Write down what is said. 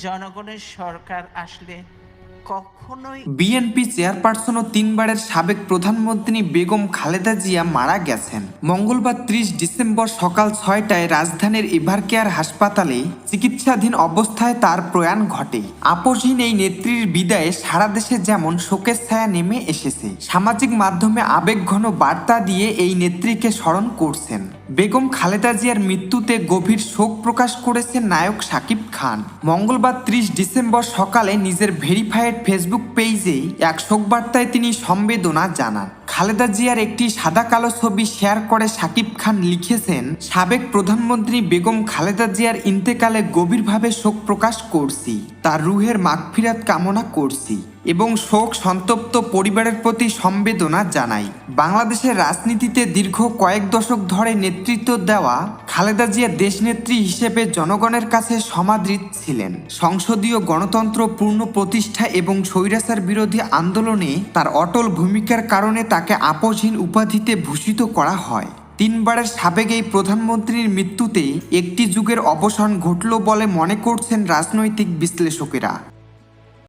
জনগণের সরকার আসলে কখনোই বিএনপি চেয়ারপারসন ও 3 বারের সাবেক প্রধানমন্ত্রী বেগম খালেদা জিয়া মারা গেছেন। মঙ্গলবার 30 ডিসেম্বর সকাল 6টায় রাজধানীর এভারকেয়ার হাসপাতালে চিকিৎসাধীন অবস্থায় তার প্রয়াণ ঘটে। আপসহীন এই নেত্রীর বিদায়ে সারা দেশে যেমন শোকের ছায়া নেমে এসেছে, সামাজিক মাধ্যমে আবেগঘন বার্তা দিয়ে এই নেত্রীকে স্মরণ করছেন। বেগম খালেদা জিয়ার মৃত্যুতে গভীর শোক প্রকাশ করেছেন নায়ক শাকিব খান। মঙ্গলবার 30 ডিসেম্বর সকালে নিজের ভেরিফাইড ফেসবুক পেজে এক শোকবার্তায় তিনি সমবেদনা জানান। খালেদা জিয়ার একটি সাদা কালো ছবি শেয়ার করে শাকিব খান লিখেছেন, সাবেক প্রধানমন্ত্রী বেগম খালেদা জিয়ার ইন্তেকালে গভীরভাবে শোক প্রকাশ করছি, তার রুহের মাগফিরাত কামনা করছি এবং শোক সন্তপ্ত পরিবারের প্রতি সমবেদনা জানাই। বাংলাদেশের রাজনীতিতে দীর্ঘ কয়েক দশক ধরে নেতৃত্ব দেওয়া খালেদা জিয়া দেশনেত্রী হিসেবে জনগণের কাছে সমাদৃত ছিলেন। সংসদীয় গণতন্ত্র পূর্ণ প্রতিষ্ঠা এবং স্বৈরাচার বিরোধী আন্দোলনে তার অটল ভূমিকার কারণে তাকে আপসহীন উপাধিতে ভূষিত করা হয়। 3 বারের সাবেক এই প্রধানমন্ত্রীর মৃত্যুতে একটি যুগের অবসান ঘটল বলে মনে করছেন রাজনৈতিক বিশ্লেষকেরা।